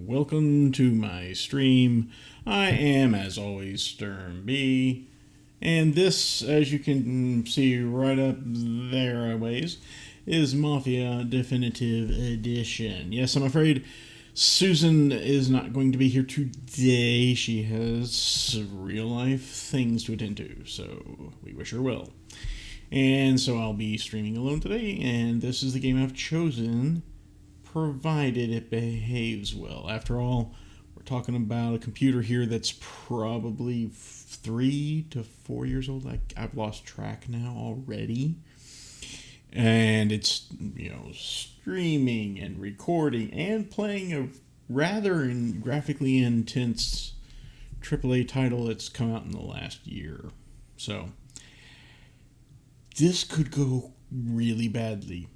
welcome to my stream. I am, as always, Sturm-B, and this, as you can see right up there a ways, is Mafia Definitive Edition. Yes, I'm afraid Susan is not going to be here today. She has real-life things to attend to, so we wish her well. And so I'll be streaming alone today, and this is the game I've chosen, provided it behaves well. After all, we're talking about a computer here that's probably 3 to 4 years old. I've lost track now already. And it's, streaming and recording and playing a rather graphically intense AAA title that's come out in the last year. So this could go really badly.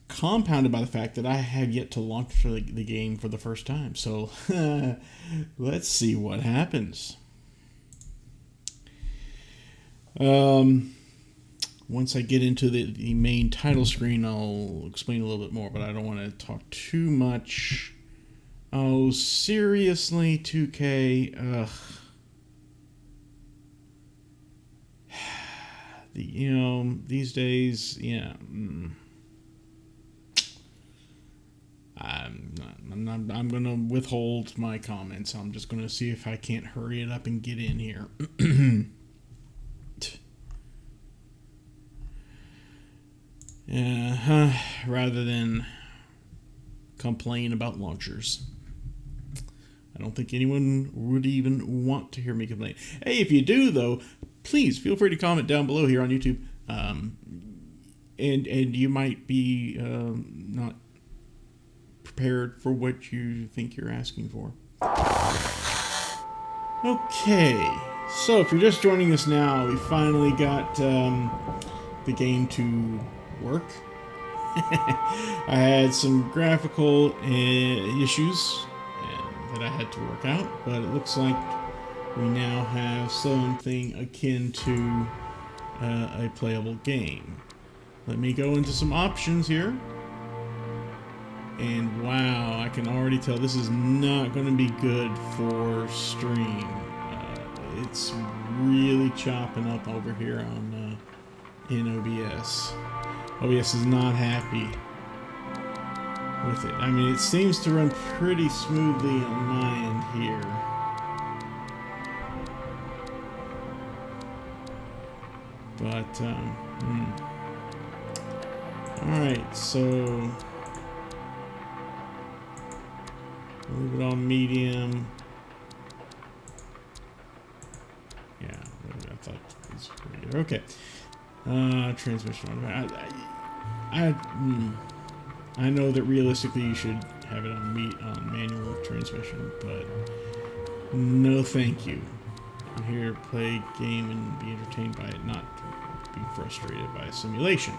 Compounded by the fact that I have yet to launch the game for the first time. So let's see what happens. Once I get into the main title screen, I'll explain a little bit more, but I don't want to talk too much. Oh, seriously, 2K? Ugh. These days, yeah. I'm going to withhold my comments. I'm just going to see if I can't hurry it up and get in here. Rather than complain about launchers. I don't think anyone would even want to hear me complain. Hey, if you do, though, please feel free to comment down below here on YouTube. And you might be not prepared for what you think you're asking for. Okay, so if you're just joining us now, we finally got the game to work. I had some graphical issues that I had to work out, but it looks like we now have something akin to a playable game. Let me go into some options here. And wow, I can already tell this is not going to be good for stream. It's really chopping up over here on in OBS. OBS is not happy with it. I mean, it seems to run pretty smoothly on my end here. But, alright, so leave it on medium. Yeah, I thought it was pretty good. Okay. Transmission. I know that realistically you should have it on manual transmission, but no thank you. I'm here to play a game and be entertained by it, not be frustrated by a simulation.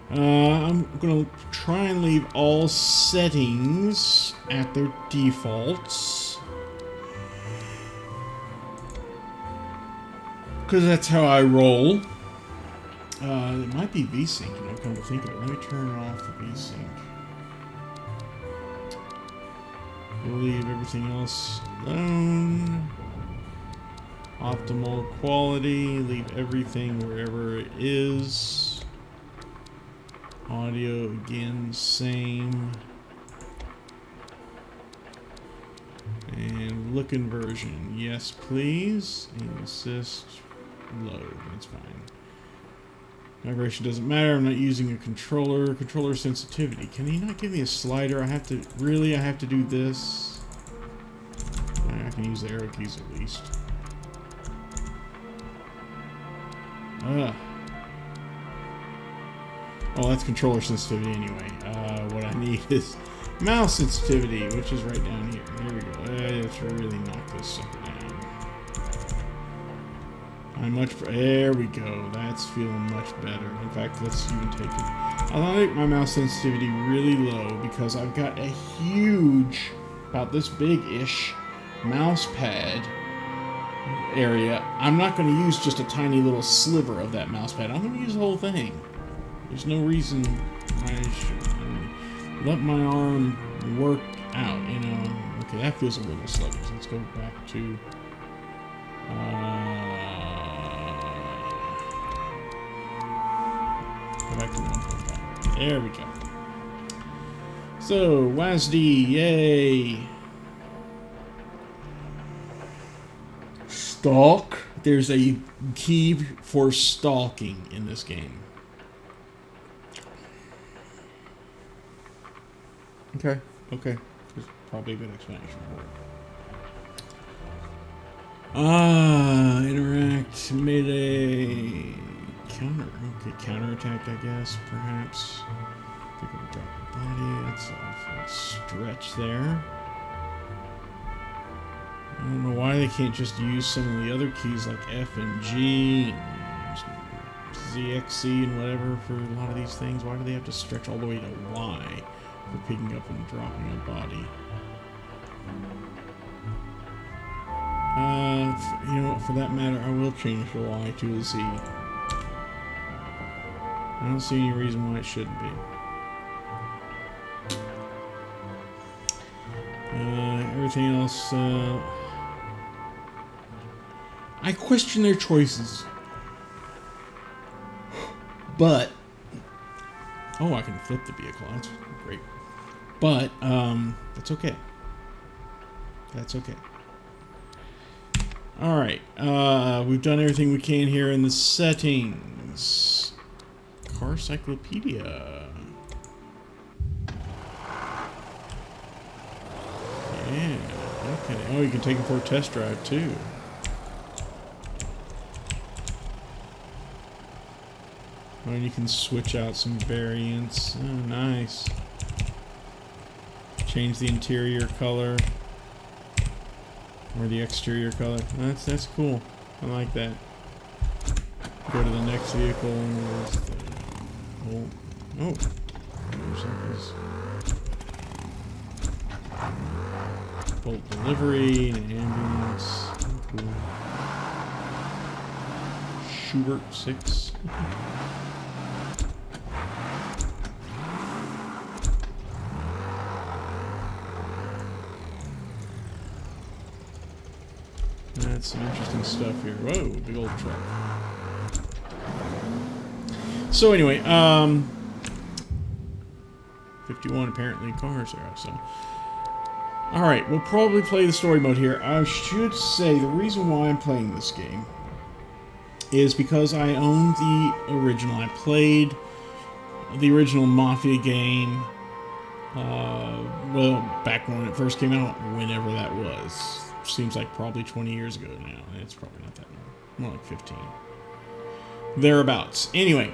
I'm going to try and leave all settings at their defaults, because that's how I roll. It might be VSync, come to think of it. Let me turn off the VSync. We'll leave everything else alone. Optimal quality, leave everything wherever it is. Audio, again, same. And look inversion, yes please. And assist, load, that's fine. Migration doesn't matter, I'm not using a controller. Controller sensitivity, can he not give me a slider? I have to do this? I can use the arrow keys at least. Oh, that's controller sensitivity anyway. What I need is mouse sensitivity, which is right down here. Here we go. Let's really knock this sucker down. There we go. That's feeling much better. In fact, let's even take it. I want to make my mouse sensitivity really low because I've got a huge, about this big-ish, mouse pad area. I'm not going to use just a tiny little sliver of that mouse pad. I'm going to use the whole thing. There's no reason why I should. let my arm work out, you know. Okay, that feels a little sluggish. Let's go back to go back to 1.5. There we go. So, WASD, yay! Stalk. There's a key for stalking in this game. Okay. There's probably a good explanation for it. Interact, melee, counter. Okay, counterattack, I guess, perhaps. I think I'll drop the body. That's a stretch there. I don't know why they can't just use some of the other keys like F and G, and ZXC and whatever for a lot of these things. Why do they have to stretch all the way to Y for picking up and dropping a body? You know what, for that matter, I will change the Y to a Z. I don't see any reason why it shouldn't be. Everything else, I question their choices. But, oh, I can flip the vehicle. That's great. But, that's okay. That's okay. Alright, we've done everything we can here in the settings. Car Cyclopedia. Yeah, okay. Oh, you can take it for a test drive, too. Oh, and you can switch out some variants. Oh, nice. Change the interior color. Or the exterior color. That's cool. I like that. Go to the next vehicle. Oh. Motorcycles. Bolt delivery, an ambulance. Cool. Schubert 6. That's some interesting stuff here. Whoa, big old truck. So anyway, 51 apparently cars are out, so. Alright, we'll probably play the story mode here. I should say the reason why I'm playing this game is because I own the original. I played the original Mafia game, well, back when it first came out, whenever that was. Seems like probably 20 years ago now. It's probably not that long. More like 15. Thereabouts. Anyway,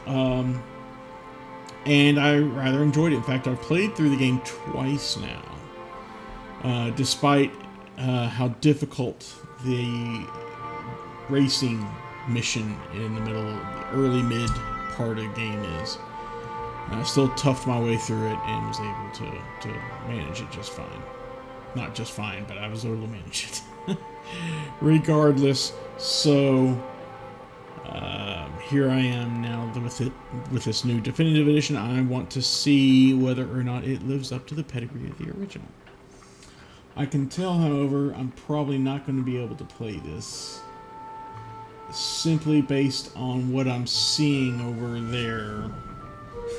and I rather enjoyed it. In fact, I've played through the game twice now. Despite how difficult the racing mission in the middle, the early mid part of the game is, I still toughed my way through it and was able to manage it just fine. Not just fine, but I was able to manage it. Regardless, so here I am now with this new definitive edition. I want to see whether or not it lives up to the pedigree of the original. I can tell, however, I'm probably not going to be able to play this simply based on what I'm seeing over there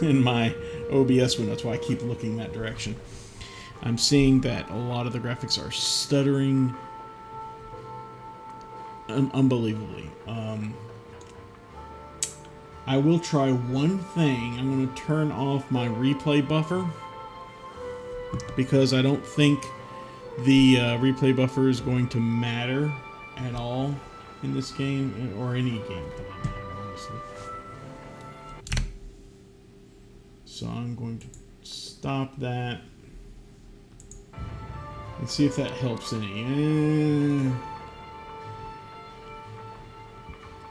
in my OBS window. That's why I keep looking that direction. I'm seeing that a lot of the graphics are stuttering unbelievably. I will try one thing. I'm going to turn off my replay buffer because I don't think the replay buffer is going to matter at all in this game, or any game for that matter, honestly. So I'm going to stop that and see if that helps any.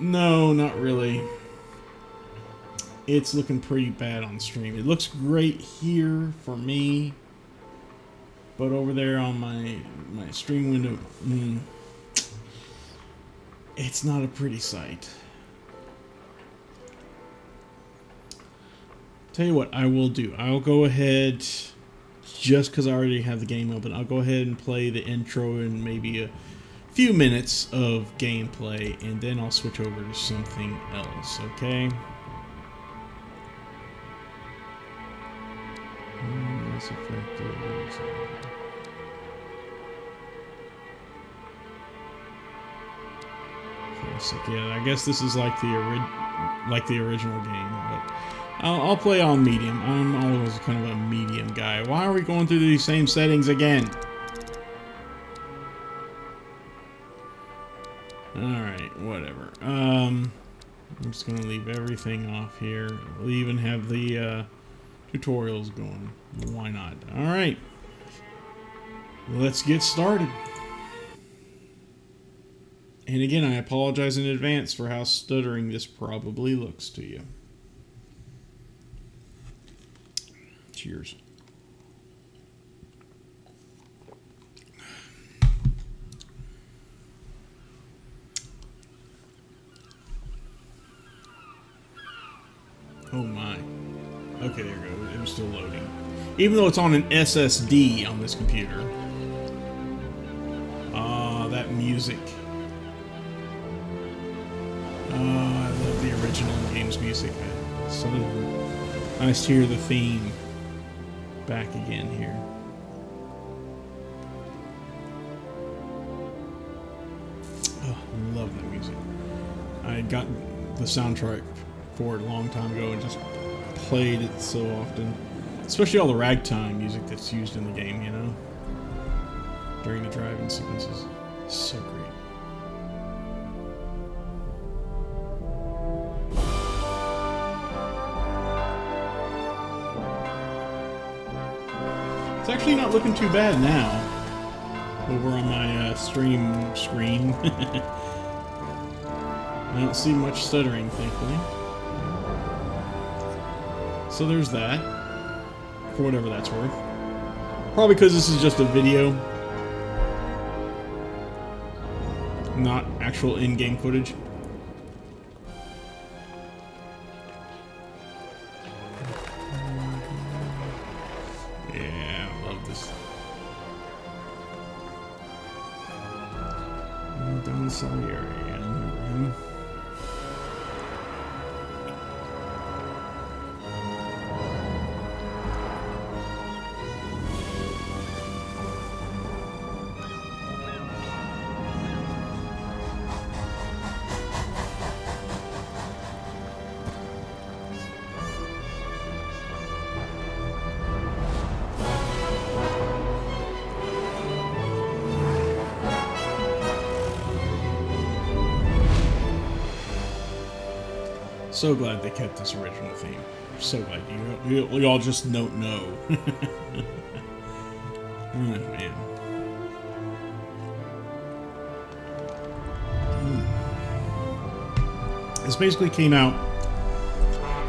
No, not really. It's looking pretty bad on stream. It looks great here for me, but over there on my stream window, it's not a pretty sight. tell you what I will do. I'll go ahead, just because I already have the game open, I'll go ahead and play the intro and maybe a few minutes of gameplay, and then I'll switch over to something else, okay? This effective. So yeah, I guess this is like the original game, but I'll play on medium. I'm always kind of a medium guy. Why are we going through these same settings again? Alright, whatever. I'm just gonna leave everything off here. We'll even have the tutorials going. Why not? Alright. Let's get started. And again, I apologize in advance for how stuttering this probably looks to you. Cheers. Oh my. Okay, there it goes. It was still loading. Even though it's on an SSD on this computer. Ah, that music. I love the original game's music. So nice to hear the theme back again here. Oh, I love that music. I got the soundtrack for it a long time ago and just played it so often. Especially all the ragtime music that's used in the game, you know? During the driving sequences. So great. It's actually not looking too bad now. Over on my stream screen. I don't see much stuttering, thankfully. So there's that. For whatever that's worth. Probably because this is just a video. Not actual in-game footage. Yeah, I love this. Down the Salieri. So glad they kept this original theme. So glad you all just don't know. Oh man. This basically came out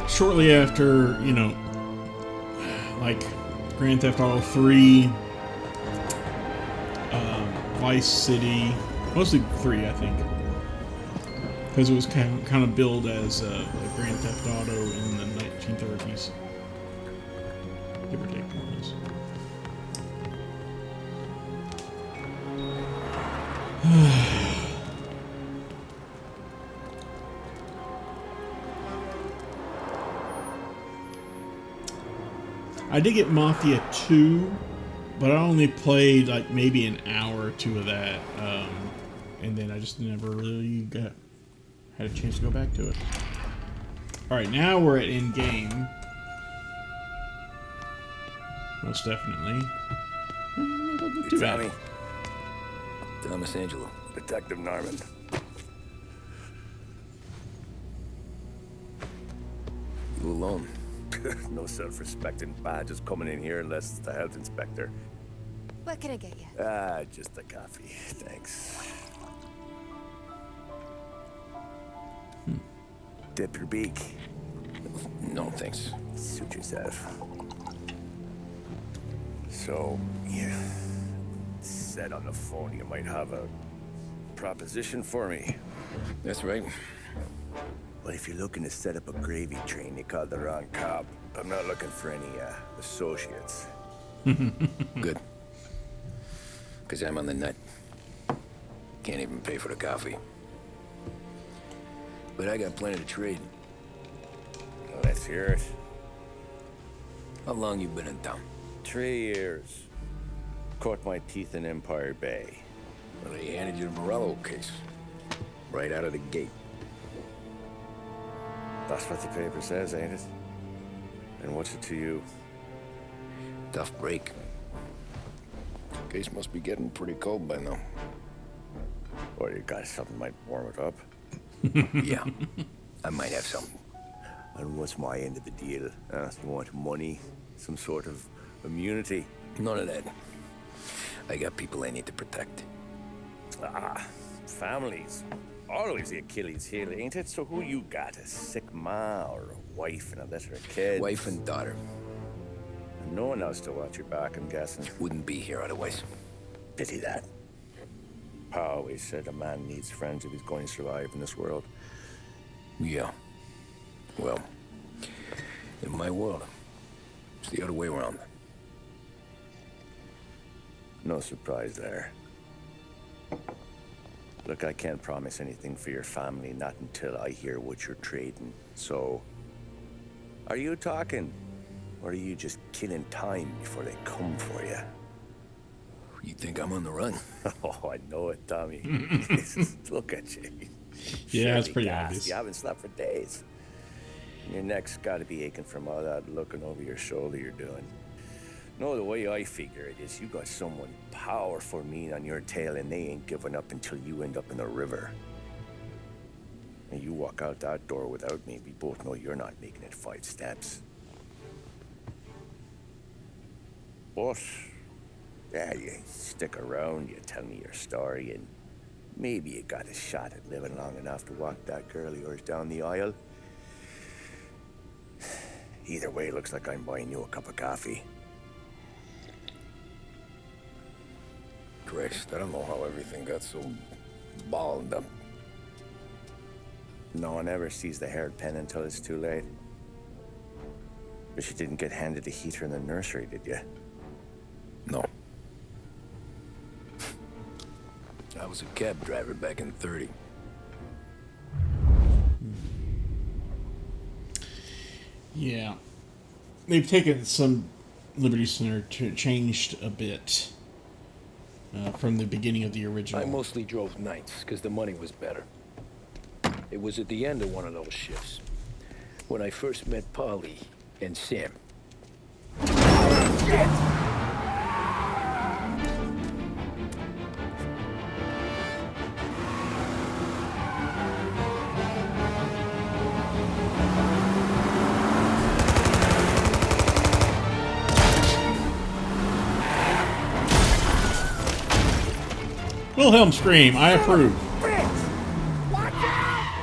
shortly after, you know, like Grand Theft Auto 3, Vice City, mostly 3, I think. Because it was kind of billed as like Grand Theft Auto in the 1930s. Give or take more or less. I did get Mafia 2, but I only played like maybe an hour or two of that. And then I just never really had a chance to go back to it. Alright, now we're at in-game. Most definitely. Not too bad. Tommy. Thomas Angelo. Detective Norman. You alone? No self-respecting badges coming in here unless it's the health inspector. What can I get you? Just a coffee. Thanks. Dip your beak. No, thanks. Suit yourself. So, you said on the phone you might have a proposition for me. That's right. Well, if you're looking to set up a gravy train, you called the wrong cop. I'm not looking for any, associates. Good. Because I'm on the nut. Can't even pay for the coffee. But I got plenty to trade. Well, let's hear it. How long you been in town? 3 years. Caught my teeth in Empire Bay. Well, they handed you the Morello case. Right out of the gate. That's what the paper says, ain't it? And what's it to you? Tough break. Case must be getting pretty cold by now. Or you got something might warm it up? Yeah, I might have something. And what's my end of the deal? You want money? Some sort of immunity? None of that. I got people I need to protect. Families. Always the Achilles heel, ain't it? So who you got? A sick ma or a wife and a litter of kids? Wife and daughter. And no one else to watch your back, I'm guessing. Wouldn't be here otherwise. Pity that. Pa always said a man needs friends if he's going to survive in this world. Yeah. Well, in my world, it's the other way around. No surprise there. Look, I can't promise anything for your family, not until I hear what you're trading. So, are you talking? Or are you just killing time before they come for you? You think I'm on the run? Oh, I know it, Tommy. Look at you. Yeah, it's Surely pretty gassed. obvious. You haven't slept for days. Your neck's got to be aching from all that looking over your shoulder you're doing. No, the way I figure it is you got someone powerful mean on your tail and they ain't giving up until you end up in the river. And you walk out that door without me, we both know you're not making it 5 steps. But, yeah, you stick around, you tell me your story, and maybe you got a shot at living long enough to walk that girl of yours down the aisle. Either way, it looks like I'm buying you a cup of coffee. Christ, I don't know how everything got so balled up. No one ever sees the haired pen until it's too late. But you didn't get handed a heater in the nursery, did you? No. I was a cab driver back in 30. Yeah. They've taken some liberties and changed a bit from the beginning of the original. I mostly drove nights because the money was better. It was at the end of one of those shifts when I first met Polly and Sam. Shit! Wilhelm Scream, I approve. Watch out!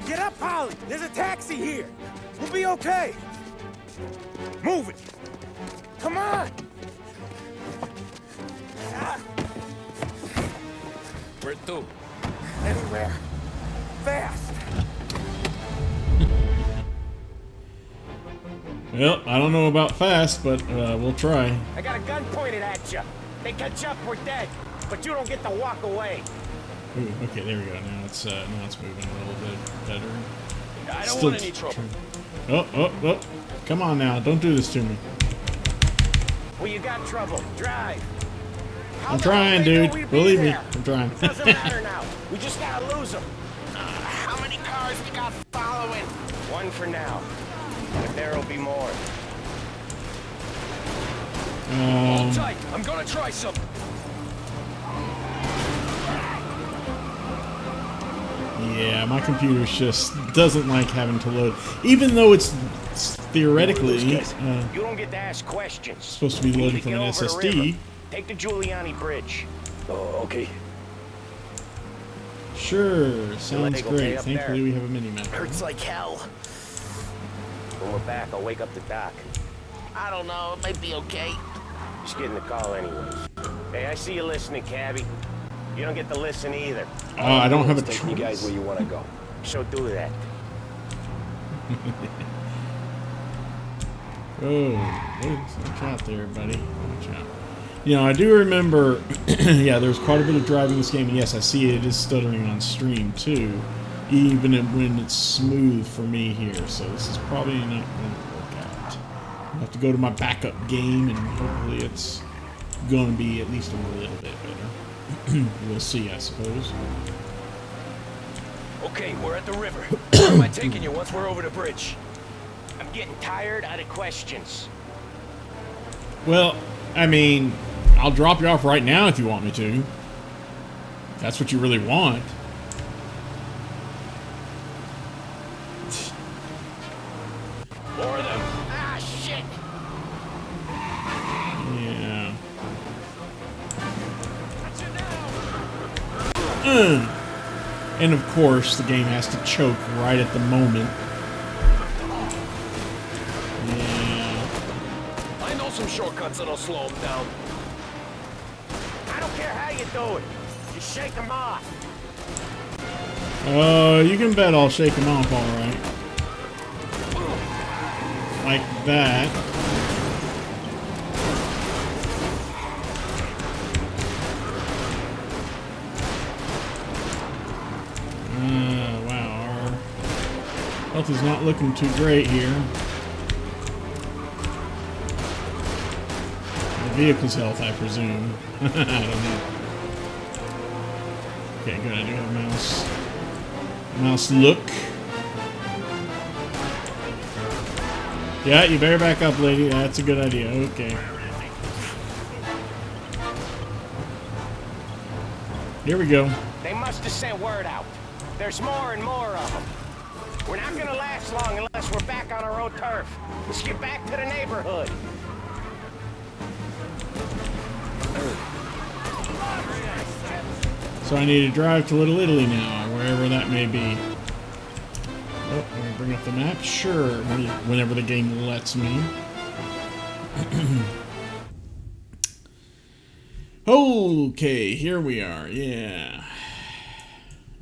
Get up, Polly! There's a taxi here! We'll be okay! Move it! Come on! Where to? Anywhere. Fast! Well, I don't know about fast, but we'll try. I got a gun pointed at you. They catch up, we're dead. But you don't get to walk away. Ooh, okay, there we go. Now it's moving a little bit better. I don't want any trouble. Oh. Come on now. Don't do this to me. Well, you got trouble. Drive. I'm trying, dude. Believe me. I'm trying. It doesn't matter now. We just gotta lose them. How many cars we got following? One for now. But there'll be more. Hold tight. I'm gonna try something. Yeah, my computer just doesn't like having to load. Even though it's theoretically You don't get to ask questions. supposed to be loading from an Get over the SSD. river. Take the Giuliani Bridge. Oh, okay. Sure, sounds leg will pay great. up Thankfully, there. we have a mini-map. Hurts like hell. When we're back, I'll wake up the doc. I don't know. It might be okay. Just getting the call anyways. Hey, I see you listening, cabbie. You don't get to listen either. I don't have a Take you guys choice. where you want to go. So do that. Oh, watch out there, buddy. Watch out. You know, I do remember, yeah, there's quite a bit of driving in this game, and yes, I see it is stuttering on stream, too, even when it's smooth for me here, so this is probably not going to work out. I'll have to go to my backup game, and hopefully it's going to be at least a little bit better. We'll see, I suppose. Okay, we're at the river. Where am I taking you once we're over the bridge? I'm getting tired out of questions. Well, I mean, I'll drop you off right now if you want me to. If that's what you really want. More of them. Ah, shit! Yeah. And of course, the game has to choke right at the moment. Yeah. I know some shortcuts that'll slow them down. I don't care how you do it. You shake them off. You can bet I'll shake him off all right. Like that. Wow, our health is not looking too great here. The vehicle's health, I presume. I don't know. Okay, good. I do have a mouse look. Yeah, you better back up, lady. That's a good idea. Okay. Here we go. They must have sent word out. There's more and more of them. We're not gonna last long unless we're back on our own turf. Let's get back to the neighborhood. So I need to drive to Little Italy now, wherever that may be. Oh, let me bring up the map. Sure, whenever the game lets me. Okay, here we are. Yeah.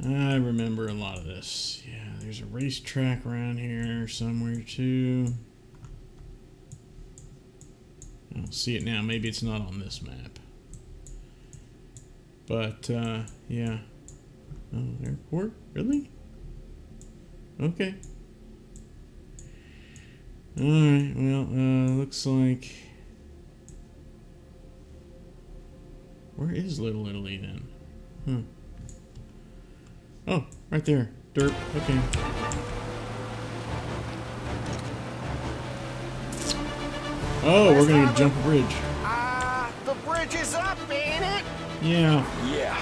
I remember a lot of this. Yeah, there's a racetrack around here somewhere too. I don't see it now. Maybe it's not on this map. But, yeah. Oh, airport? Really? Okay. Alright, well, looks like... Where is Little Italy then? Oh, right there. Dirt. Okay. Oh, we're gonna jump a bridge. The bridge is up, ain't it? Yeah. Yeah.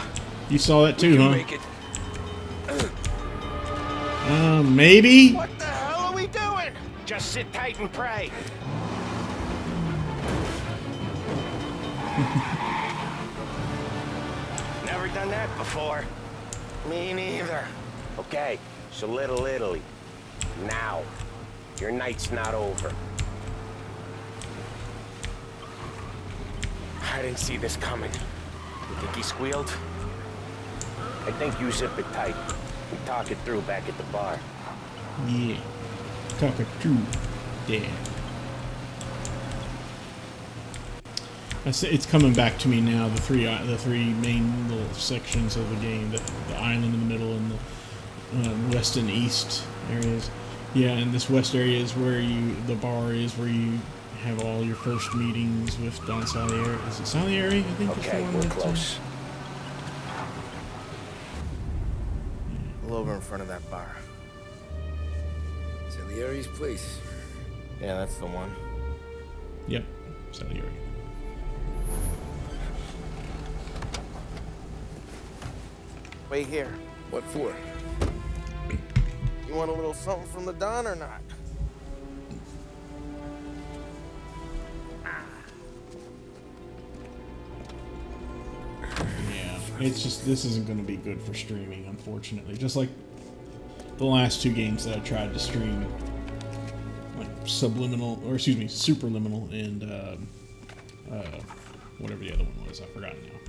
You saw that too, You huh? make it. Maybe? What the hell are we doing? Just sit tight and pray. Never done that before. Me neither. Okay, so Little Italy. Now. Your night's not over. I didn't see this coming. You think he squealed? I think you zip it tight. We talk it through back at the bar. Yeah. Talk it through. Yeah. It's coming back to me now. The three main little sections of the game: the island in the middle and the west and east areas. Yeah, and this west area is where the bar is, where you have all your first meetings with Don Salieri. Is it Salieri? I think. Okay, we're close. A little over in front of that bar. Salieri's place. Yeah, that's the one. Yep, Salieri. Wait here. What for? You want a little something from the Don or not? Yeah, it's just, this isn't going to be good for streaming, unfortunately. Just like the last two games that I tried to stream, like Subliminal, or excuse me, Superliminal, and whatever the other one was, I forgot now.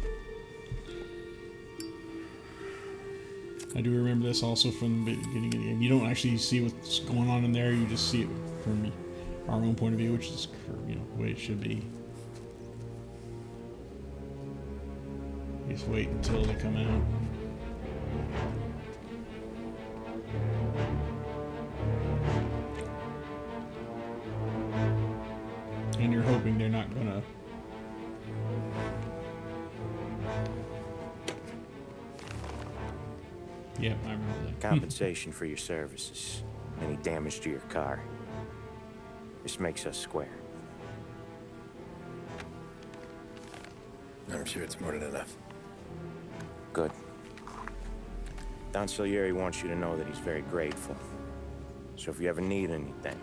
I do remember this also from the beginning of the game. You don't actually see what's going on in there. You just see it from our own point of view, which is, you know, the way it should be. You just wait until they come out. And you're hoping they're not gonna. Yeah, I remember that. Compensation for your services. Any damage to your car. This makes us square. I'm sure it's more than enough. Good. Don Salieri wants you to know that he's very grateful. So if you ever need anything,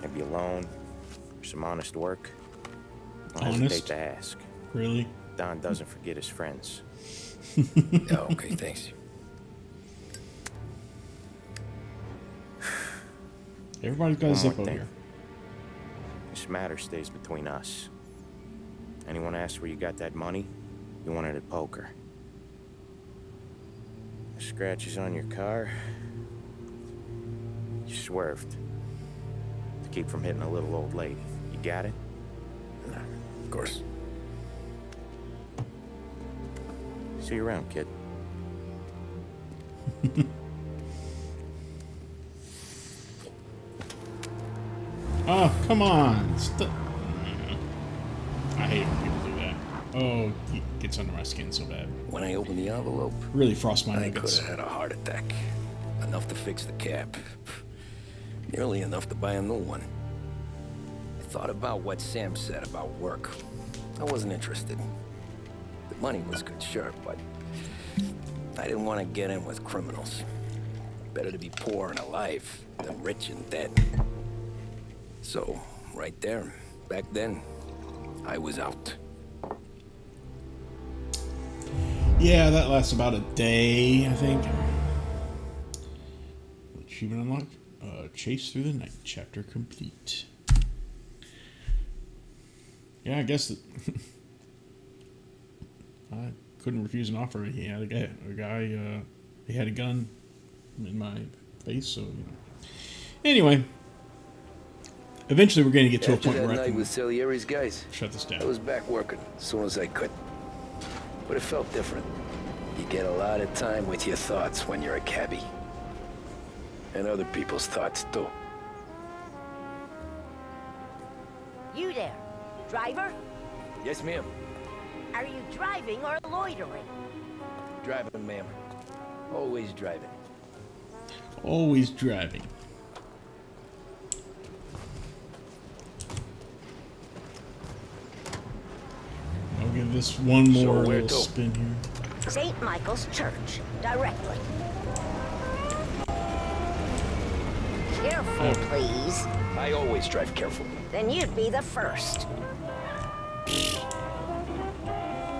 maybe a loan or some honest work, don't hesitate to ask. Really? Don doesn't forget his friends. Oh, okay, thanks. Everybody's got a One more Zippo thing. here. This matter stays between us. Anyone asks where you got that money, you won it at poker. The scratches on your car, you swerved to keep from hitting a little old lady. You got it? Of course. See you around, kid. Oh, come on. I hate when people do that. Oh, it gets under my skin so bad. When I opened the envelope, Really frosts my I could nuggets. have had a heart attack. Enough to fix the cap. Nearly enough to buy a new one. I thought about what Sam said about work. I wasn't interested. The money was good, sure, but I didn't want to get in with criminals. Better to be poor and alive than rich and dead. So, right there, back then, I was out. Yeah, that lasts about a day, I think. Achievement unlocked. Chase through the night. Chapter complete. Yeah, I guess that I couldn't refuse an offer. He had he had a gun in my face, so, you know. Anyway. Eventually, we're going to get to a point where I night can with Salieri's guys, shut this I down. was back working as soon as I could. But it felt different. You get a lot of time with your thoughts when you're a cabbie. And other people's thoughts, too. You there, driver? Yes, ma'am. Are you driving or loitering? Driving, ma'am. Always driving. Always driving. I'll give this one more where little to? spin here. St. Michael's Church, directly. Careful, please. I always drive careful. Then you'd be the first.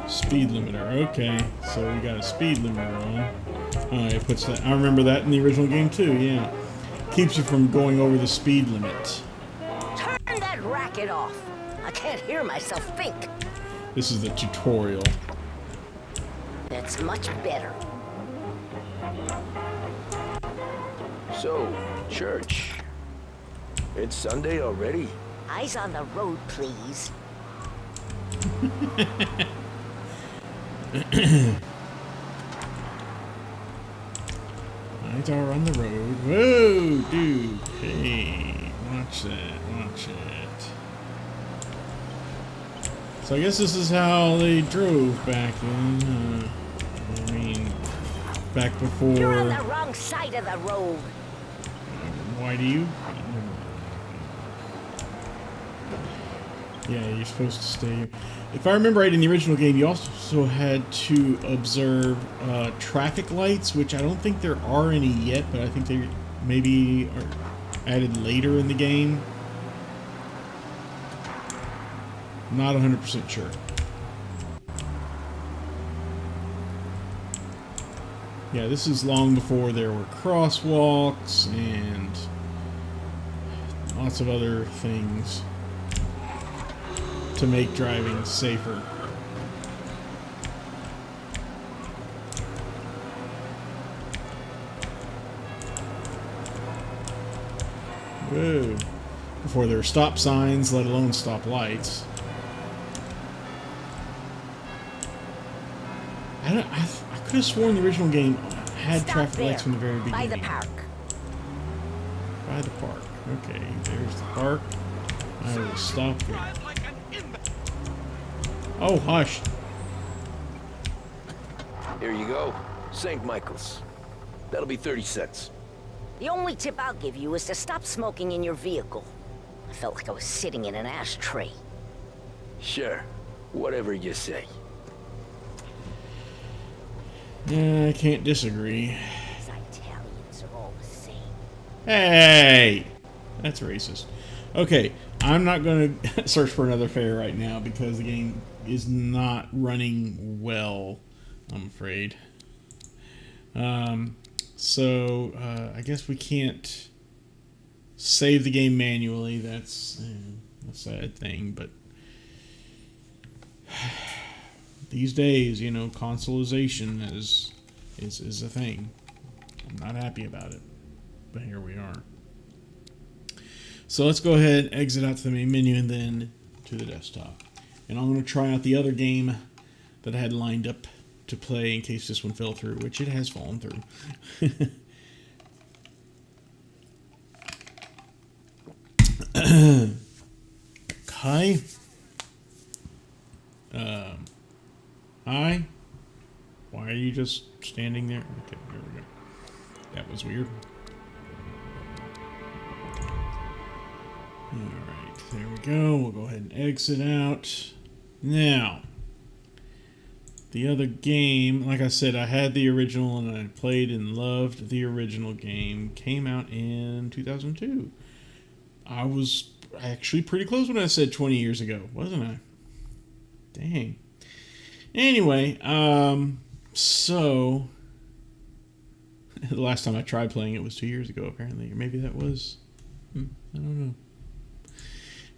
Speed limiter. Okay, so we got a speed limiter on. It puts that. I remember that in the original game too. Yeah, keeps you from going over the speed limit. Turn that racket off. I can't hear myself think. This is the tutorial. That's much better. So, church. It's Sunday already. Eyes on the road, please. Eyes are on the road. Whoa, dude. Hey, watch that. Watch it. So I guess this is how they drove back then. I mean, back before. You're on the wrong side of the road. Why do you? Yeah, you're supposed to stay here. If I remember right, in the original game, you also had to observe traffic lights, which I don't think there are any yet, but I think they maybe are added later in the game. Not 100% sure. Yeah, this is long before there were crosswalks and lots of other things to make driving safer. Whoa. Before there were stop signs, let alone stop lights. I could have sworn the original game had Stop traffic there, lights from the very beginning. by the park. By the park. Okay, there's the park. I will stop there. Oh, hush. Here you go. St. Michael's. That'll be 30 cents. The only tip I'll give you is to stop smoking in your vehicle. I felt like I was sitting in an ashtray. Sure. Whatever you say. Yeah, I can't disagree. These Italians are all the same. Hey! That's racist. Okay, I'm not going to search for another fare right now because the game is not running well, I'm afraid. So, I guess we can't save the game manually. That's a sad thing, but these days, you know, consoleization is a thing. I'm not happy about it, but here we are. So let's go ahead and exit out to the main menu and then to the desktop. And I'm going to try out the other game that I had lined up to play in case this one fell through, which it has fallen through. Hi. Hi. Why are you just standing there? Okay, there we go. That was weird. Alright, there we go. We'll go ahead and exit out. Now, the other game, like I said, I had the original and I played and loved the original game. Came out in 2002. I was actually pretty close when I said 20 years ago, wasn't I? Dang. Anyway, so the last time I tried playing it was 2 years ago, apparently. Or maybe that was, I don't know.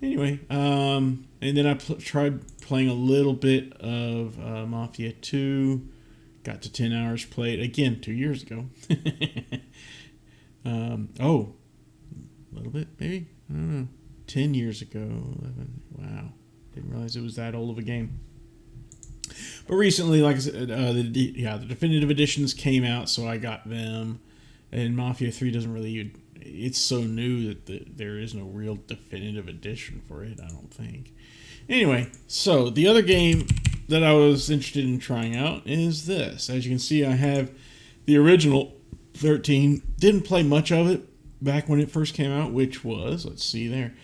Anyway, and then I tried playing a little bit of Mafia 2. Got to 10 hours played. Again, 2 years ago. Oh, a little bit, maybe? I don't know. 10 years ago. 11. Wow. Didn't realize it was that old of a game. But recently, like I said, the definitive editions came out, so I got them. And Mafia 3 doesn't really... It's so new that there is no real definitive edition for it, I don't think. Anyway, so the other game that I was interested in trying out is this. As you can see, I have the original 13. Didn't play much of it back when it first came out, which was, let's see there,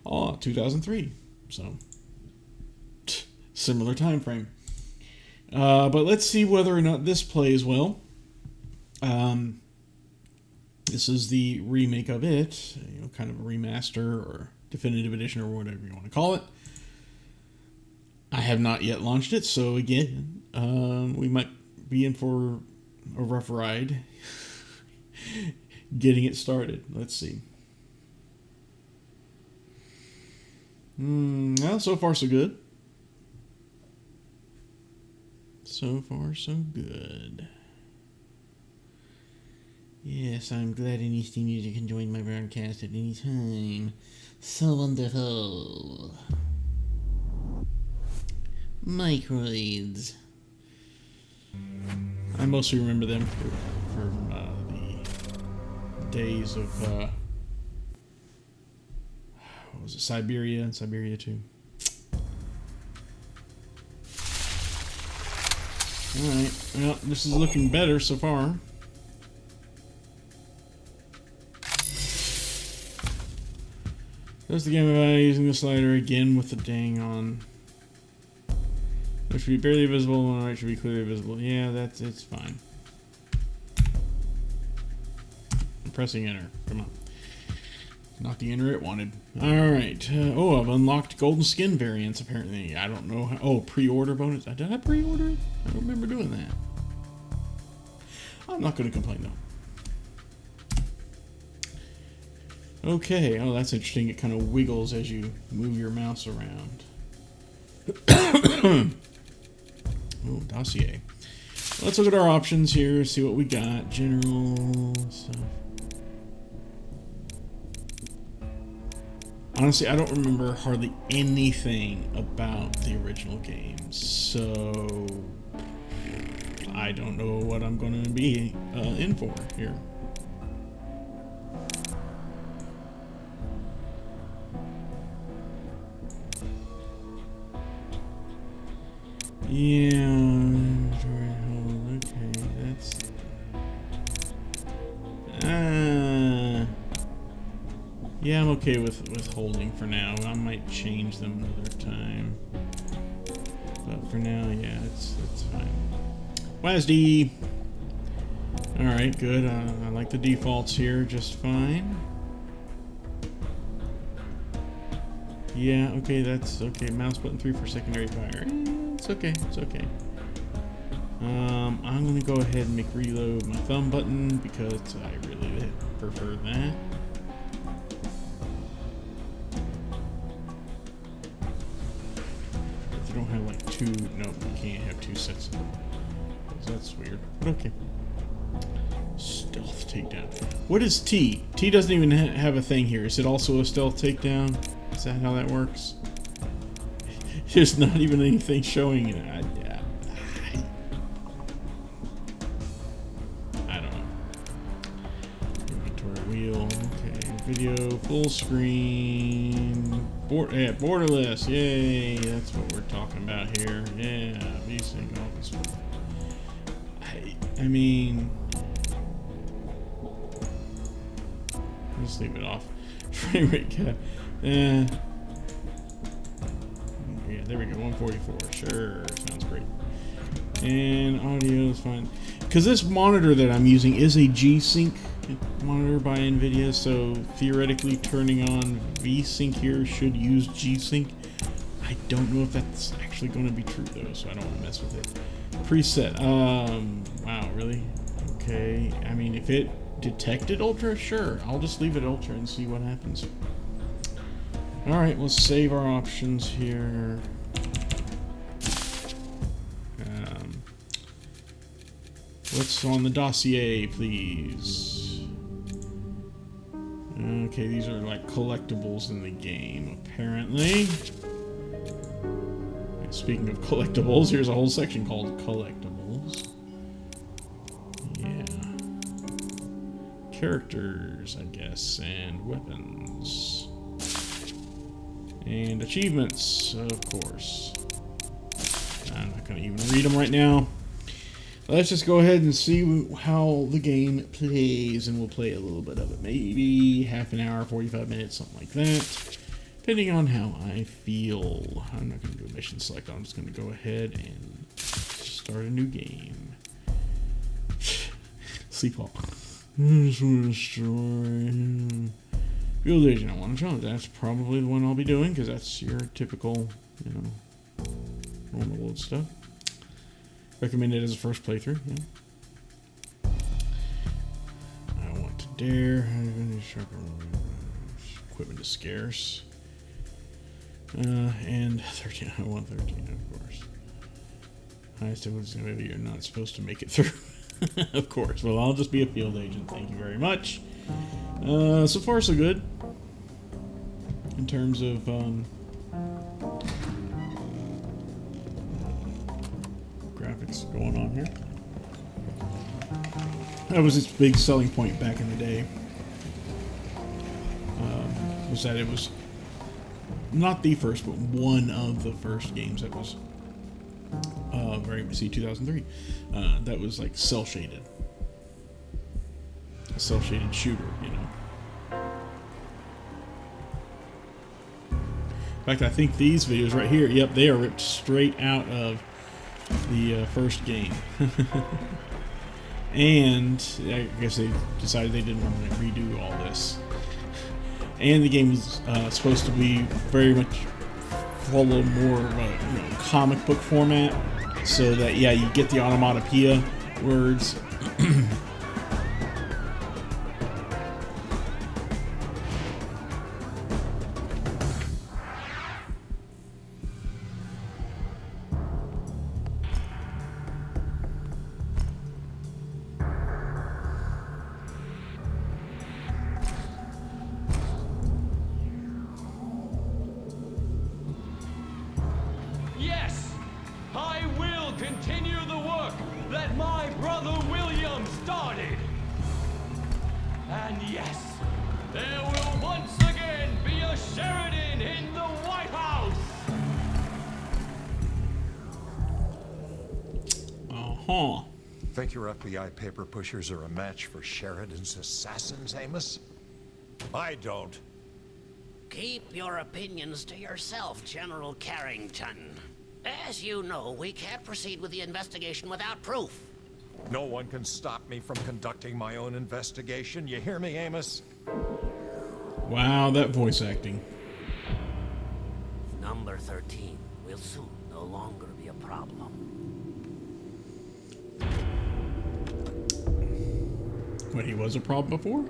2003. So, similar time frame. But let's see whether or not this plays well. This is the remake of it, kind of a remaster or definitive edition or whatever you want to call it. I have not yet launched it, so again, we might be in for a rough ride getting it started. Let's see. Well, so far so good. So far so good. Yes, I'm glad any Steam user can join my broadcast at any time. So wonderful. Microids. I mostly remember them from the days of, what was it, Siberia and Siberia 2. Alright, well, this is looking better so far. Does the game by using the slider again with the dang on. It should be barely visible and right should be clearly visible. Yeah, it's fine. I'm pressing enter. Come on. Not the enter it wanted. Alright. Oh, I've unlocked golden skin variants apparently. I don't know how. Oh, pre-order bonus. Did I pre-order it? I don't remember doing that. I'm not going to complain though. Okay, oh that's interesting. It kind of wiggles as you move your mouse around. Oh, dossier. Let's look at our options here, see what we got. General stuff. Honestly, I don't remember hardly anything about the original games, so I don't know what I'm going to be in for here. Yeah, okay, that's... yeah, I'm okay with holding for now. I might change them another time. But for now, yeah, it's fine. WASD! Alright, good. I like the defaults here just fine. Yeah, okay, that's okay. Mouse button 3 for secondary fire. It's okay, it's okay. I'm gonna go ahead and make reload my thumb button because I really prefer that. If you don't have like two, nope, you can't have two sets of them. That's weird, but okay. Stealth takedown. What is T? T doesn't even have a thing here. Is it also a stealth takedown? Is that how that works? There's not even anything showing it. I don't know. Inventory wheel. Okay. Video full screen. Borderless. Yay. That's what we're talking about here. Yeah. VSync, all this stuff. I mean, just leave it off. Frame rate cap. Yeah, there we go. 144. Sure, sounds great. And audio is fine. Because this monitor that I'm using is a G-Sync monitor by NVIDIA, so theoretically turning on V-Sync here should use G-Sync. I don't know if that's actually going to be true though, so I don't want to mess with it. Preset. Wow, really? Okay. I mean, if it detected Ultra, sure. I'll just leave it Ultra and see what happens. Alright, let's save our options here. What's on the dossier, please? Okay, these are like collectibles in the game, apparently. And speaking of collectibles, here's a whole section called Collectibles. Yeah. Characters, I guess, and weapons. And achievements, of course. I'm not going to even read them right now. Let's just go ahead and see how the game plays, and we'll play a little bit of it. Maybe half an hour, 45 minutes, something like that. Depending on how I feel. I'm not going to do a mission select. I'm just going to go ahead and start a new game. Sleep off. I just want to destroy... Field Agent, I want to show. That's probably the one I'll be doing, because that's your typical, you know, normal old stuff. Recommend it as a first playthrough. Yeah. I want to dare. Equipment is scarce. And 13. I want 13, of course. Highest difficulty, maybe you're not supposed to make it through. Of course. Well, I'll just be a field agent. Thank you very much. So far, so good. In terms of graphics going on here. That was its big selling point back in the day. Was that it was not the first, but one of the first games that was very 2003. That was like cell shaded. A cell shaded shooter, you know. In fact, I think these videos right here, yep, they are ripped straight out of the first game. And I guess they decided they didn't want to redo all this. And the game was supposed to be very much follow more of a, you know, comic book format, so that, yeah, you get the onomatopoeia words. that my brother William started. And yes, there will once again be a Sheridan in the White House. Uh-huh. Think your FBI paper pushers are a match for Sheridan's assassins, Amos? I don't. Keep your opinions to yourself, General Carrington. As you know, we can't proceed with the investigation without proof. No one can stop me from conducting my own investigation. You hear me, Amos? Wow, that voice acting. Number 13 will soon no longer be a problem. What, he was a problem before?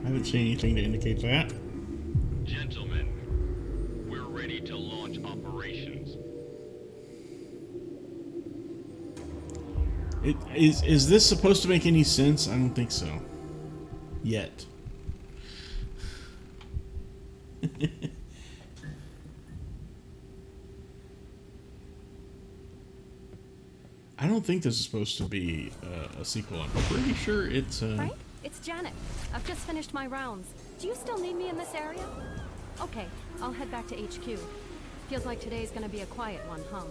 I haven't seen anything to indicate that. Gentlemen, we're ready to launch operations. Is this supposed to make any sense? I don't think so. Yet. I don't think this is supposed to be a sequel. I'm pretty sure it's Frank, it's Janet. I've just finished my rounds. Do you still need me in this area? Okay, I'll head back to HQ. Feels like today's gonna be a quiet one, huh?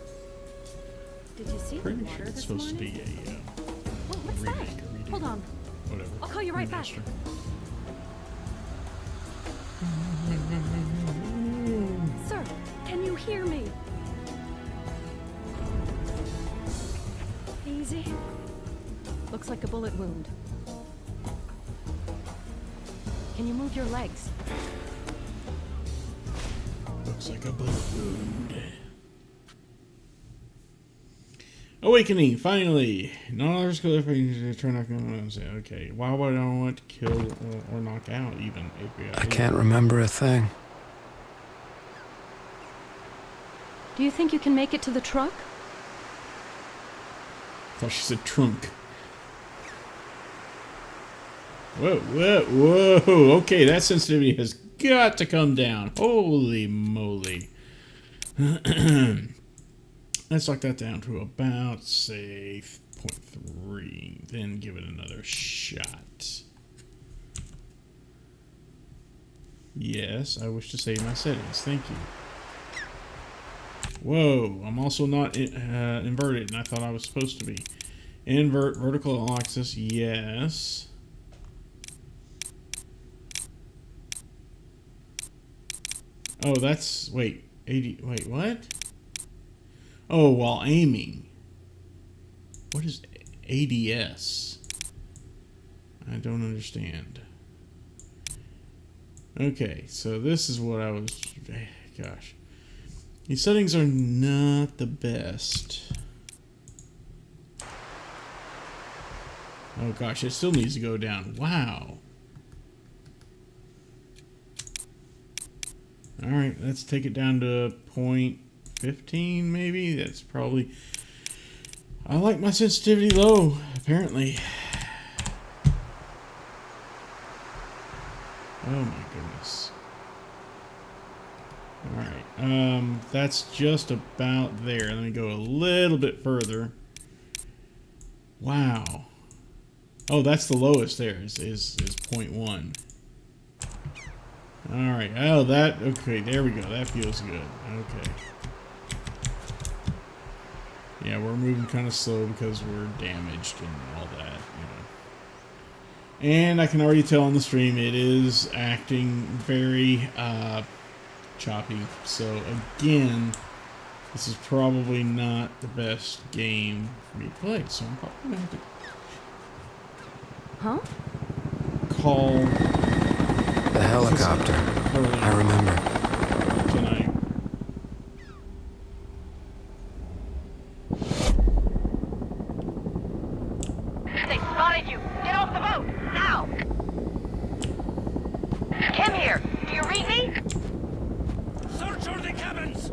Did you see the pretty water sure it's this supposed to morning? be a Whoa, what's that? remake, redo, Hold on. whatever. I'll call you right back. Remaster. Sir, can you hear me? Easy. Looks like a bullet wound. Can you move your legs? Looks like a bullet wound. Awakening, finally. No others go if I try not going to say, okay. Why would I want to kill or knock out even FBI? I can't remember a thing. Do you think you can make it to the truck? I thought she said trunk. Whoa, whoa, whoa. Okay, that sensitivity has got to come down. Holy moly. Let's lock that down to about, say, 0.3. Then give it another shot. Yes, I wish to save my settings. Thank you. Whoa, I'm also not inverted, and I thought I was supposed to be. Invert vertical axis, yes. Oh, that's, wait, 80, wait, what? Oh, while aiming. What is ADS? I don't understand. Okay, so this is what I was, gosh. These settings are not the best. Oh gosh, it still needs to go down. Wow. Alright, let's take it down to 0.15 maybe. That's probably... I like my sensitivity low, apparently. Oh my goodness. Alright, that's just about there. Let me go a little bit further. Wow. Oh, that's the lowest there, is 0.1. Alright, oh that, okay, there we go. That feels good. Okay. Yeah, we're moving kind of slow because we're damaged and all that, you know. And I can already tell on the stream it is acting very choppy. So again, this is probably not the best game for me to play. So I'm probably going to have to call the helicopter. I remember. Tonight. They spotted you! Get off the boat! Now! Kim here! Do you read me? Search all the cabins!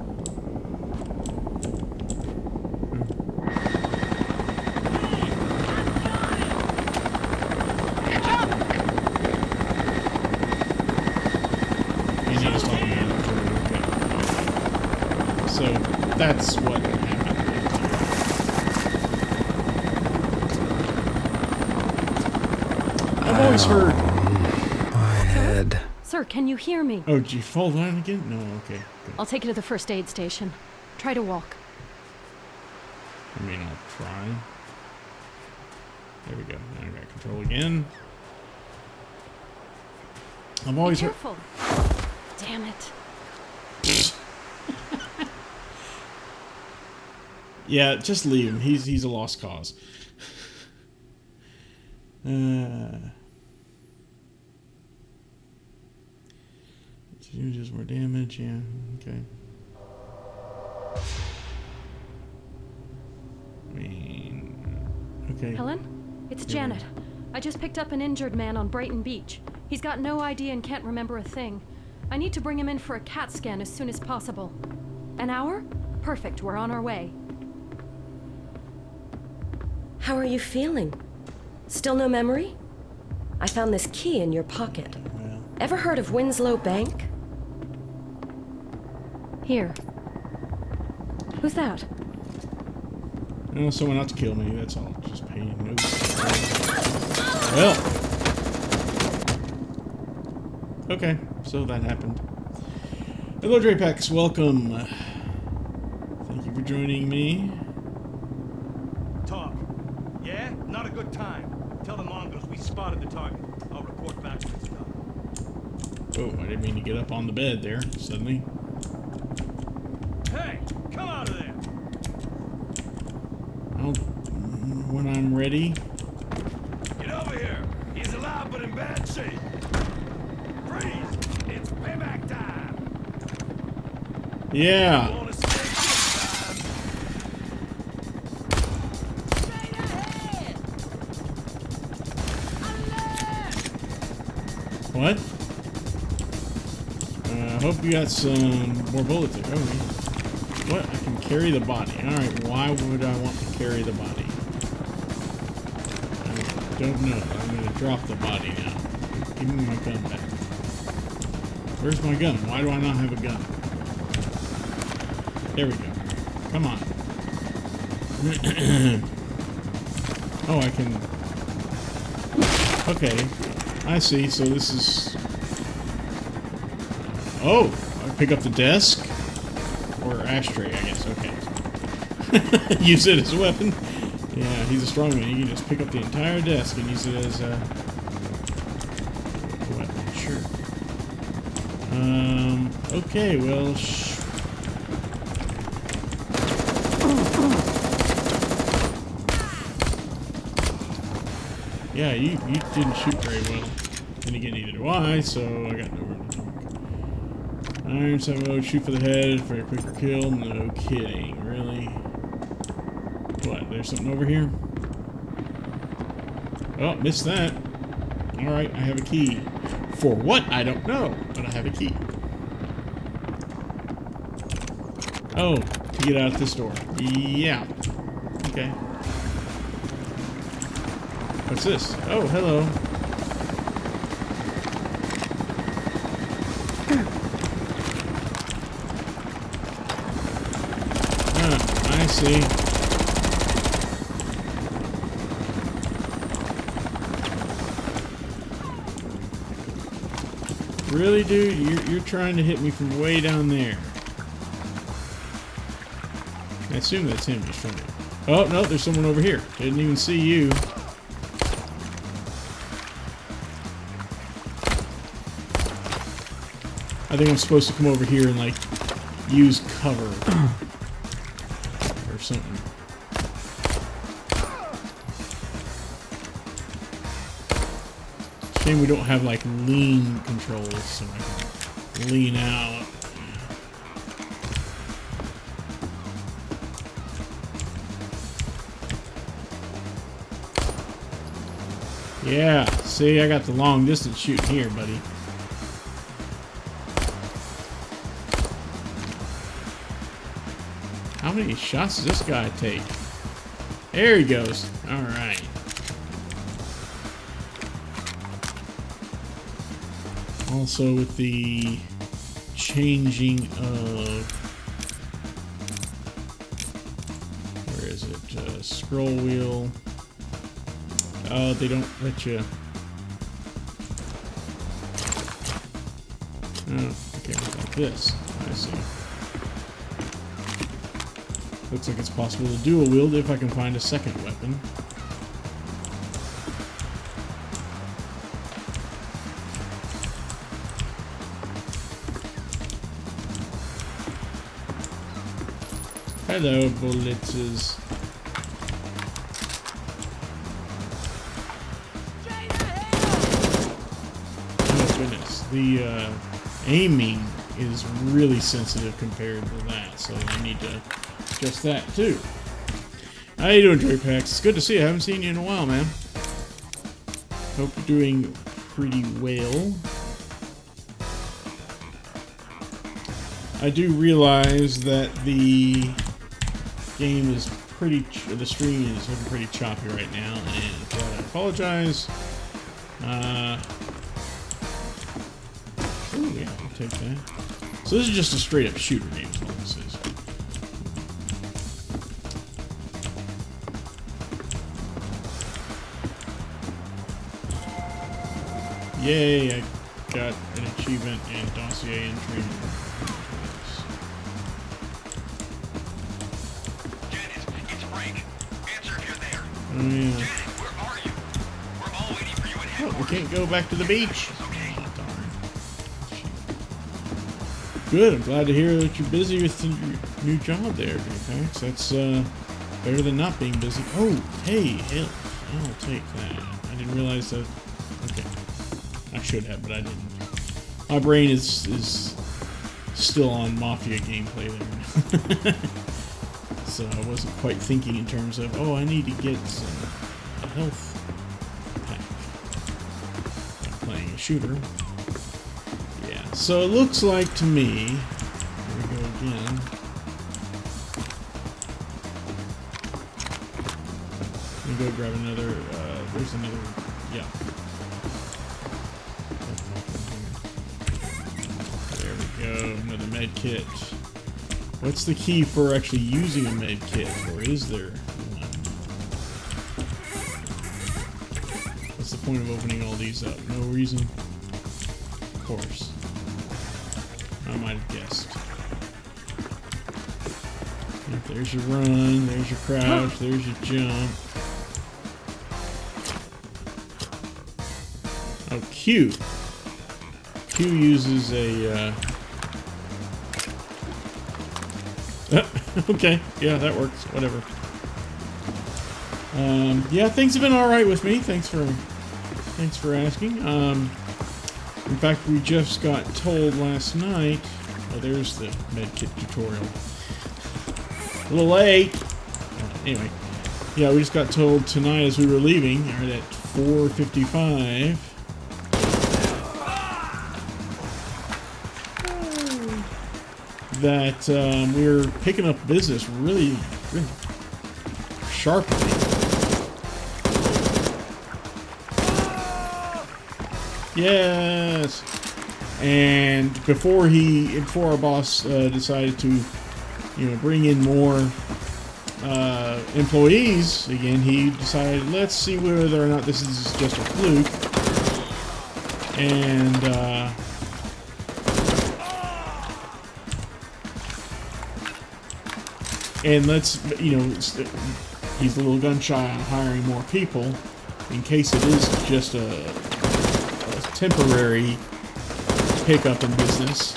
So that's what happened. always heard. My head. Sir, can you hear me? Oh, did you fall down again? No, okay. Good. I'll take you to the first aid station. Try to walk. I mean, I'll try. There we go. Now I got control again. I've always Be heard. careful. Damn it. Yeah, just leave him. He's a lost cause. Just more damage. Yeah. Okay. I mean, okay. Helen? It's Janet. I just picked up an injured man on Brighton Beach. He's got no ID and can't remember a thing. I need to bring him in for a CAT scan as soon as possible. An hour? Perfect, we're on our way. How are you feeling? Still no memory? I found this key in your pocket. Well. Ever heard of Winslow Bank? Here. Who's that? No, someone not to kill me. That's all. Just pay no. Well. Okay, so that happened. Hello, Drapex. Welcome. Thank you for joining me. Talk. Yeah? Not a good time. Tell the Mongols we spotted the target. I'll report back when it's done. Oh, I didn't mean to get up on the bed there suddenly. Hey, come out of there! I'll, when I'm ready. Get over here! He's alive but in bad shape! Freeze! It's payback time! Yeah! What? I hope you got some more bullets there. Oh, yeah. What? I can carry the body. Alright, why would I want to carry the body? I don't know. I'm going to drop the body now. Give me my gun back. Where's my gun? Why do I not have a gun? There we go. Come on. Oh, I can... Okay. I see. So this is... Oh! I pick up the desk? Or ashtray, I guess. Okay. Use it as a weapon? Yeah, he's a strong man. You can just pick up the entire desk and use it as a weapon. Sure. Okay, well... Yeah, you didn't shoot very well. Then again, neither do I, so I got no room to talk. Iron 7 mode, shoot for the head for a quicker kill. No kidding, really? What, there's something over here? Oh, missed that. Alright, I have a key. For what? I don't know, but I have a key. Oh, to get out of this door. Yeah. Okay. What's this? Oh, hello. I see. Really, dude? You're trying to hit me from way down there. I assume that's him just trying to... Oh, no, there's someone over here. Didn't even see you. I think I'm supposed to come over here and, like, use cover. Or something. Shame we don't have, like, lean controls, so I can lean out. Yeah, see, I got the long distance shooting here, buddy. How many shots does this guy take? There he goes. All right. Also with the changing of... Where is it? Scroll wheel. Oh, they don't let you Oh, okay, like this. I see. Looks like it's possible to dual wield if I can find a second weapon. Hello, bullets. Oh goodness, the aiming is really sensitive compared to that, so I need to adjust that too. How you doing, Joypax? It's good to see you. I haven't seen you in a while, man. Hope you're doing pretty well. I do realize that the game is the stream is looking pretty choppy right now, and for that I apologize. Oh yeah, I'll take that. So this is just a straight up shooter game, is what this is. Yay, I got an achievement and dossier entry. Oh, yeah. Oh, we can't go back to the beach. Oh, darn. Good, I'm glad to hear that you're busy with your new job there, J-Pax. That's better than not being busy. Oh, hey, hell, I'll take that. I didn't realize that. Okay. I should have, but I didn't. My brain is still on Mafia gameplay there. So I wasn't quite thinking in terms of, oh, I need to get a health pack. I'm playing a shooter. Yeah, so it looks like to me, here we go again. Let me go grab another, there's another, yeah. There we go, another med kit. What's the key for actually using a med kit, or is there one? What's the point of opening all these up? No reason? Of course. I might have guessed. Yep, there's your run, there's your crouch, there's your jump. Oh, Q. Q uses a, okay, yeah, that works. Whatever. Yeah, things have been all right with me. Thanks for asking. In fact, we just got told last night. Oh, there's the medkit tutorial. A little late. Anyway, yeah, we just got told tonight as we were leaving, right at 4:55. That we're picking up business really sharply. Yes. And before our boss decided to, bring in more employees again, he decided, let's see whether or not this is just a fluke. And let's, he's a little gun shy on hiring more people in case it is just a temporary pickup in business.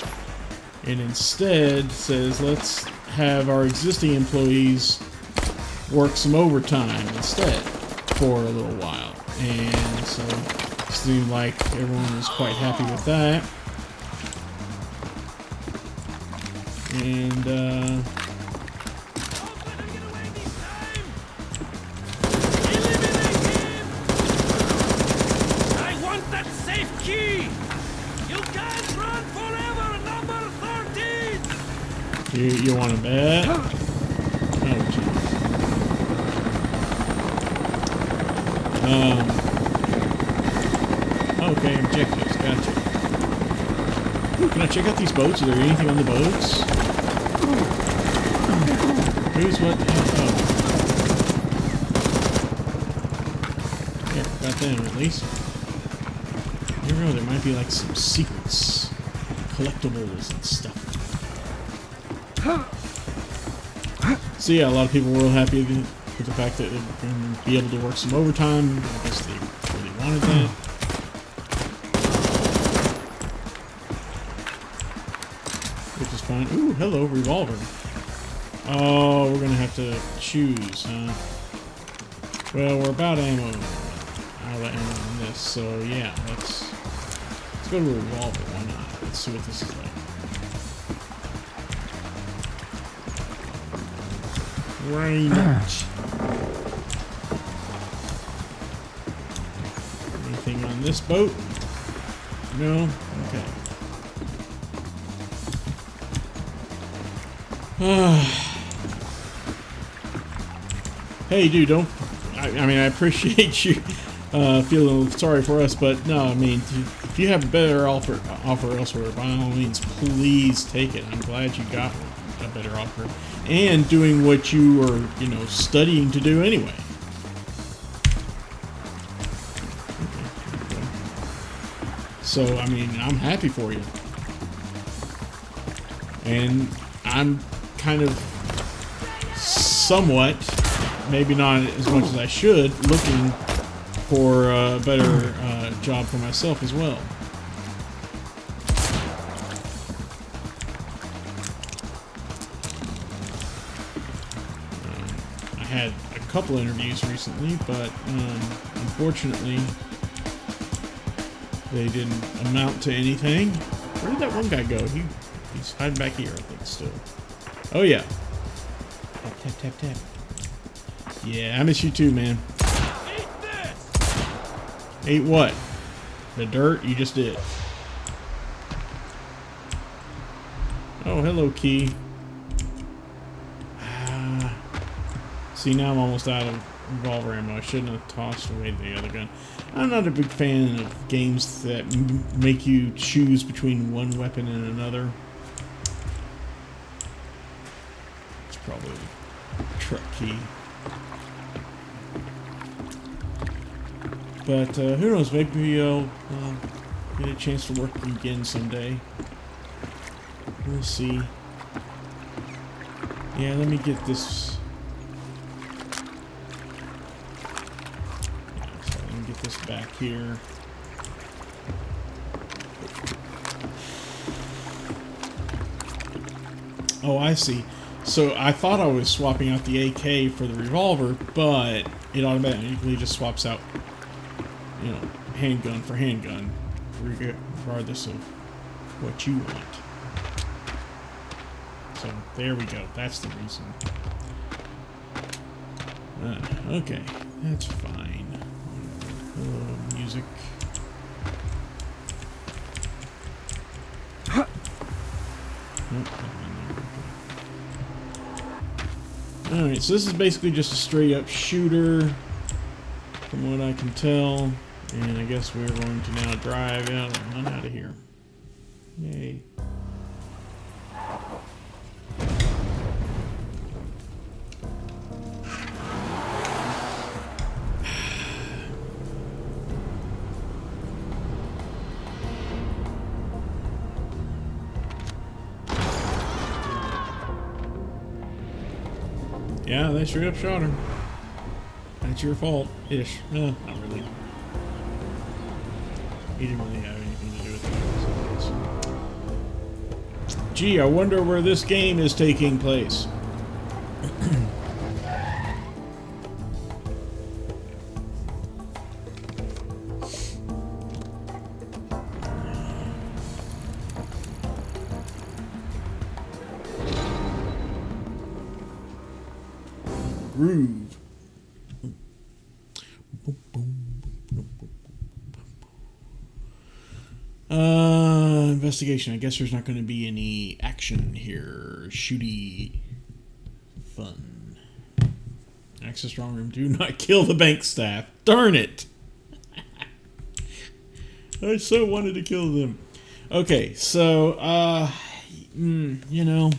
And instead says, let's have our existing employees work some overtime instead for a little while. And so it seemed like everyone was quite happy with that. And, You want to bet? Oh, jeez. Okay, objectives. Gotcha. Ooh, can I check out these boats? Is there anything on the boats? Who's what? Oh. Yeah, got them at least. Here we go. There might be like some secrets. collectibles and stuff. So yeah, a lot of people were real happy with the fact that they're going to be able to work some overtime. I guess they really wanted that. Which is fine. Ooh, hello, revolver. Oh, we're going to have to choose, huh? Well, we're about ammo. Out of ammo on this, so yeah, let's go to a revolver. Why not? Let's see what this is like. Range. Anything on this boat? No? Okay. Hey, dude, don't... I mean, I appreciate you feeling sorry for us, but no, I mean, if you have a better offer elsewhere, by all means, please take it. I'm glad you got a better offer. And doing what you were, you know, studying to do anyway. Okay. So, I mean, I'm happy for you. And I'm kind of somewhat, maybe not as much as I should, looking for a better job for myself as well. I had a couple interviews recently, but unfortunately they didn't amount to anything. Where did that one guy go? He's hiding back here, I think, still. Oh yeah. Tap, tap, tap, tap. Yeah, I miss you too, man. Eat this! Ate what? The dirt? You just did. Oh, hello, Key. See, now I'm almost out of revolver ammo. I shouldn't have tossed away the other gun. I'm not a big fan of games that make you choose between one weapon and another. It's probably a truck key. But who knows, maybe I'll get a chance to work again someday. We'll see. Yeah, let me get this. So let me get this back here. Oh, I see. So I thought I was swapping out the AK for the revolver, but it automatically just swaps out, you know, handgun for handgun, regardless of what you want. So there we go. That's the reason. Okay, that's fine. Music. Alright, so this is basically just a straight up shooter, from what I can tell. And I guess we're going to now drive out and run out of here. Yay. Yeah, they straight up shot her. That's your fault, ish. Not really. He didn't really have anything to do with it. Gee, I wonder where this game is taking place. Groove. Investigation. I guess there's not going to be any action here. Shooty fun. Access strong room. Do not kill the bank staff. Darn it. I so wanted to kill them. Okay, so, you know,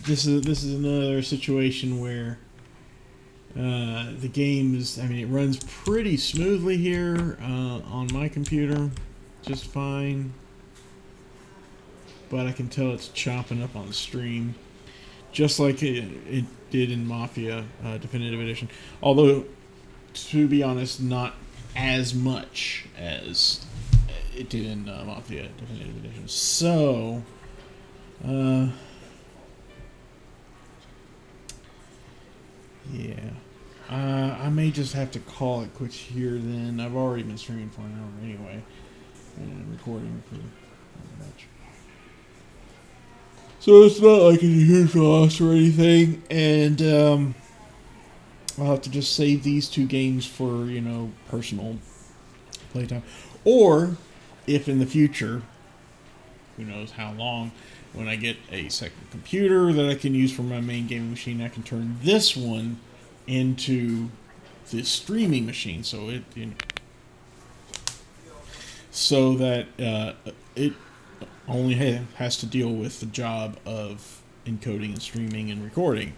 this is another situation where The game is, I mean, it runs pretty smoothly here on my computer, just fine. But I can tell it's chopping up on the stream, just like it did in Mafia Definitive Edition. Although, to be honest, not as much as it did in Mafia Definitive Edition. So, yeah. I may just have to call it quits here then. I've already been streaming for an hour anyway, and recording for much. So it's not like a huge loss or anything, and I'll have to just save these 2 games for, you know, personal playtime. Or, if in the future, who knows how long, when I get a second computer that I can use for my main gaming machine, I can turn this one into the streaming machine, so it, you know, so that it only has to deal with the job of encoding and streaming and recording,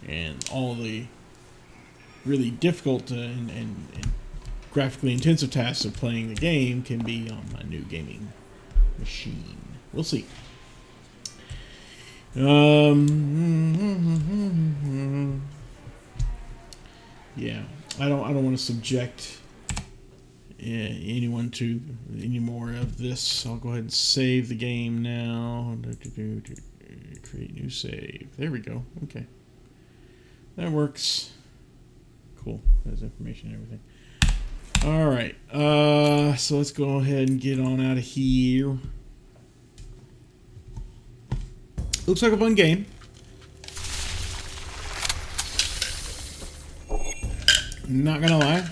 and all the really difficult and graphically intensive tasks of playing the game can be on my new gaming machine. We'll see. Yeah, I don't want to subject anyone to any more of this. I'll go ahead and save the game now. Create new save. There we go. Okay, that works. Cool. There's information and everything. All right. So let's go ahead and get on out of here. Looks like a fun game. Not gonna lie,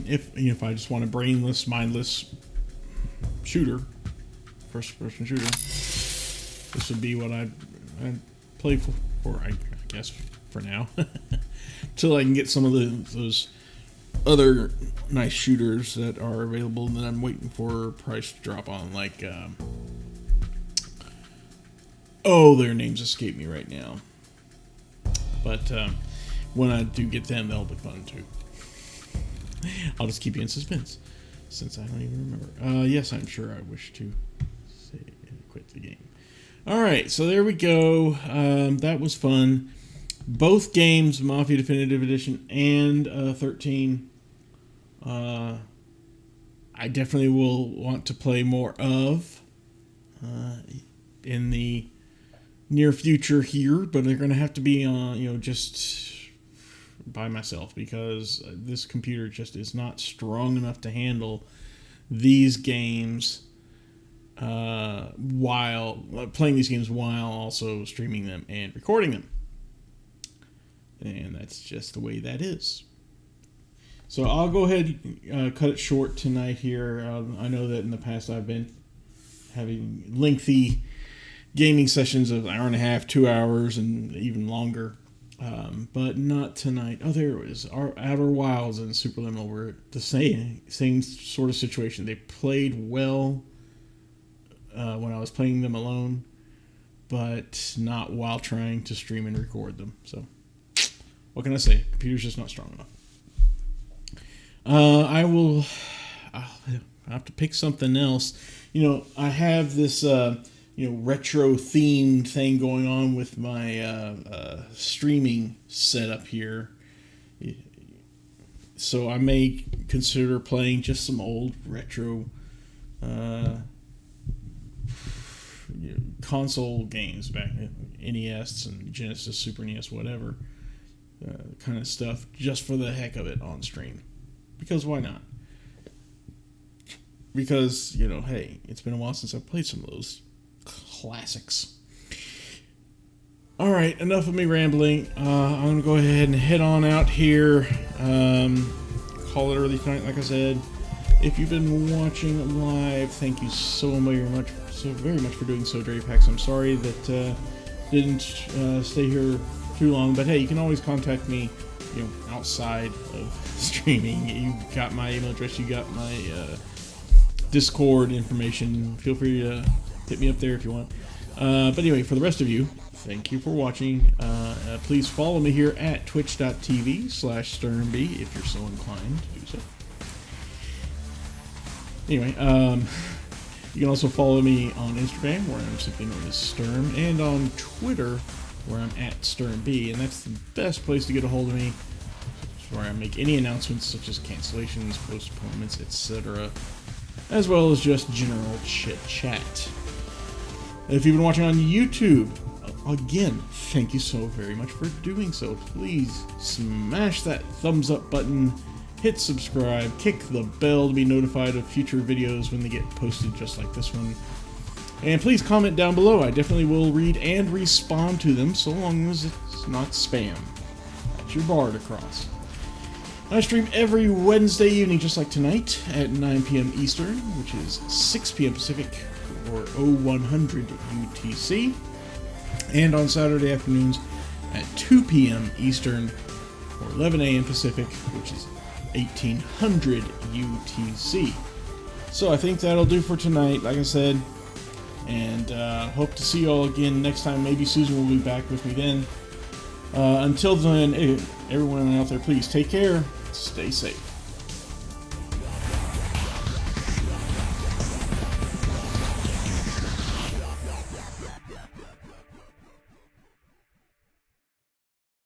if I just want a brainless, mindless shooter, first-person shooter, this would be what I'd play for, I guess, for now, till I can get some of those other nice shooters that are available that I'm waiting for price to drop on, like, oh, their names escape me right now, but when I do get them, they'll be fun too. I'll just keep you in suspense, since I don't even remember. Yes, I'm sure I wish to quit the game. Alright, so there we go. That was fun. Both games, Mafia Definitive Edition and 13, I definitely will want to play more of in the near future here, but they're going to have to be on, just by myself, because this computer just is not strong enough to handle these games while playing these games while also streaming them and recording them, and that's just the way that is. So I'll go ahead and cut it short tonight here. I know that in the past I've been having lengthy gaming sessions of an hour and a half, 2 hours, and even longer. But not tonight. Oh, there it is. Our Outer Wilds and Superliminal were the same sort of situation. They played well when I was playing them alone, but not while trying to stream and record them. So, what can I say? Computer's just not strong enough. I'll have to pick something else. I have this retro themed thing going on with my streaming setup here. So I may consider playing just some old retro console games back NES and Genesis, Super NES, whatever kind of stuff, just for the heck of it on stream. Because why not? Because, hey, it's been a while since I've played some of those classics. Alright, enough of me rambling. I'm going to go ahead and head on out here. Call it early tonight, like I said. If you've been watching live, thank you so very much for doing so, Drapax. I'm sorry that didn't stay here too long, but hey, you can always contact me, outside of streaming. You got my email address, you got my Discord information. Feel free to hit me up there if you want. But anyway, for the rest of you, thank you for watching. Please follow me here at twitch.tv/SturmB if you're so inclined to do so. Anyway, you can also follow me on Instagram, where I'm simply known as Sturm, and on Twitter, where I'm at SturmB, and that's the best place to get a hold of me, where I make any announcements such as cancellations, postponements, etc., as well as just general chit-chat. If you've been watching on YouTube, again, thank you so very much for doing so. Please smash that thumbs up button, hit subscribe, kick the bell to be notified of future videos when they get posted just like this one. And please comment down below. I definitely will read and respond to them, so long as it's not spam. That's your bar to cross. I stream every Wednesday evening, just like tonight, at 9 p.m. Eastern, which is 6 p.m. Pacific, or 0100 UTC, and on Saturday afternoons at 2 p.m. Eastern, or 11 a.m. Pacific, which is 1800 UTC. So I think that'll do for tonight, like I said, and hope to see you all again next time. Maybe Susan will be back with me then. Until then, everyone out there, please take care, stay safe.